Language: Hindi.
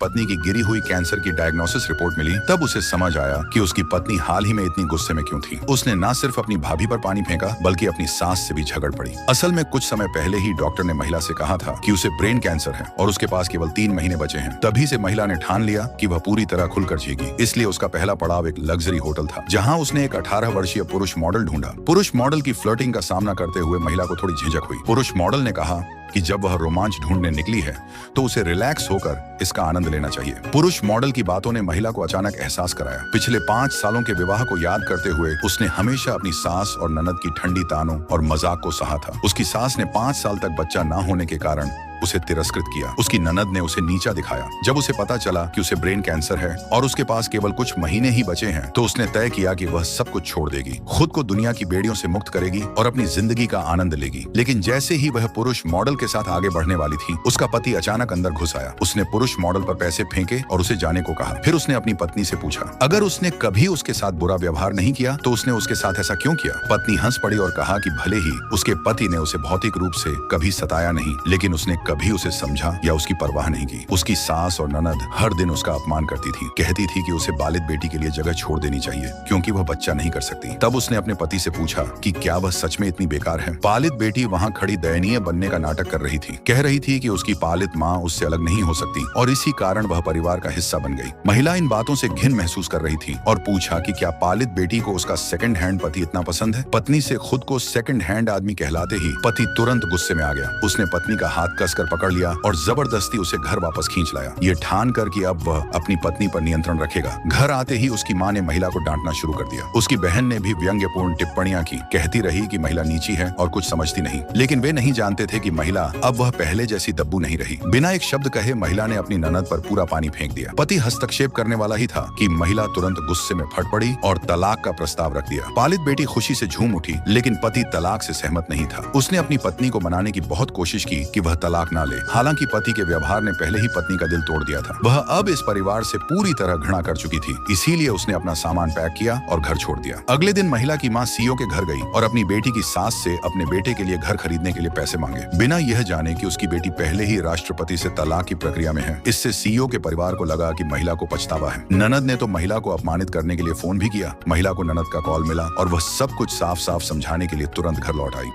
पत्नी की गिरी हुई कैंसर की डायग्नोसिस रिपोर्ट मिली, तब उसे समझ आया कि उसकी पत्नी हाल ही में इतनी गुस्से में क्यों थी। उसने न सिर्फ अपनी भाभी पर पानी फेंका बल्कि अपनी सास से भी झगड़ पड़ी। असल में कुछ समय पहले ही डॉक्टर ने महिला से कहा था कि उसे ब्रेन कैंसर है और उसके पास केवल 3 महीने बचे हैं। तभी से महिला ने ठान लिया कि वह पूरी तरह खुलकर जिएगी। इसलिए उसका पहला पड़ाव एक लग्जरी होटल था, जहाँ उसने एक 18 वर्षीय पुरुष मॉडल ढूंढा। पुरुष मॉडल की फ्लर्टिंग का सामना करते हुए महिला को थोड़ी झिझक हुई। पुरुष मॉडल ने कहा कि जब वह रोमांच ढूंढने निकली है तो उसे रिलैक्स होकर इसका आनंद लेना चाहिए। पुरुष मॉडल की बातों ने महिला को अचानक एहसास कराया। पिछले 5 सालों के विवाह को याद करते हुए उसने हमेशा अपनी सास और ननद की ठंडी तानों और मजाक को सहा था। उसकी सास ने 5 साल तक बच्चा ना होने के कारण उसे तिरस्कृत किया। उसकी ननद ने उसे नीचा दिखाया। जब उसे पता चला कि उसे ब्रेन कैंसर है और उसके पास केवल कुछ महीने ही बचे हैं, तो उसने तय किया कि वह सब कुछ छोड़ देगी, खुद को दुनिया की बेड़ियों से मुक्त करेगी और अपनी जिंदगी का आनंद लेगी। लेकिन जैसे ही वह पुरुष मॉडल के साथ आगे बढ़ने वाली थी, उसका पति अचानक अंदर घुस आया। उसने पुरुष मॉडल पर पैसे फेंके और उसे जाने को कहा। फिर उसने अपनी पत्नी से पूछा, अगर उसने कभी उसके साथ बुरा व्यवहार नहीं किया तो उसने उसके साथ ऐसा क्यों किया? पत्नी हंस पड़ी और कहा कि भले ही उसके पति ने उसे भौतिक रूप से कभी सताया नहीं, लेकिन उसने कभी उसे समझा या उसकी परवाह नहीं की। उसकी सास और ननद हर दिन उसका अपमान करती थी, कहती थी कि उसे बालित बेटी के लिए जगह छोड़ देनी चाहिए क्योंकि वह बच्चा नहीं कर सकती। तब उसने अपने पति से पूछा कि क्या वह सच में इतनी बेकार है? पालित बेटी वहां खड़ी दयनीय बनने का नाटक कर रही थी, कह रही थी कि उसकी पालित माँ उससे अलग नहीं हो सकती और इसी कारण वह परिवार का हिस्सा बन गई। महिला इन बातों से घिन महसूस कर रही थी और पूछा कि क्या पालित बेटी को उसका सेकंड हैंड पति इतना पसंद है? पत्नी से खुद को सेकंड हैंड आदमी कहलाते ही पति तुरंत गुस्से में आ गया। उसने पत्नी का हाथ कसकर पकड़ लिया और जबरदस्ती उसे घर वापस खींच लाया, ये ठान कर कि अब वह अपनी पत्नी पर नियंत्रण रखेगा। घर आते ही उसकी माँ ने महिला को डांटना शुरू कर दिया। उसकी बहन ने भी व्यंग्यपूर्ण टिप्पणियां की, कहती रही कि महिला नीची है और कुछ समझती नहीं। लेकिन वे नहीं जानते थे कि महिला अब वह पहले जैसी दब्बू नहीं रही। बिना एक शब्द कहे महिला ने अपनी ननद पर पूरा पानी फेंक दिया। पति हस्तक्षेप करने वाला ही था कि महिला तुरंत गुस्से में फट पड़ी और तलाक का प्रस्ताव रख दिया। पालित बेटी खुशी से झूम उठी, लेकिन पति तलाक से सहमत नहीं था। उसने अपनी पत्नी को मनाने की बहुत कोशिश की कि वह तलाक ना ले। हालांकि पति के व्यवहार ने पहले ही पत्नी का दिल तोड़ दिया था। वह अब इस परिवार से पूरी तरह घृणा कर चुकी थी। इसीलिए उसने अपना सामान पैक किया और घर छोड़ दिया। अगले दिन महिला की माँ सीईओ के घर गई और अपनी बेटी की सास से अपने बेटे के लिए घर खरीदने के लिए पैसे मांगे, बिना यह जाने कि उसकी बेटी पहले ही राष्ट्रपति से तलाक की प्रक्रिया में है। इससे सीईओ के परिवार को लगा कि महिला को पछतावा है। ननद ने तो महिला को अपमानित करने के लिए फोन भी किया। महिला को ननद का कॉल मिला और वह सब कुछ साफ साफ समझाने के लिए तुरंत घर लौट आई।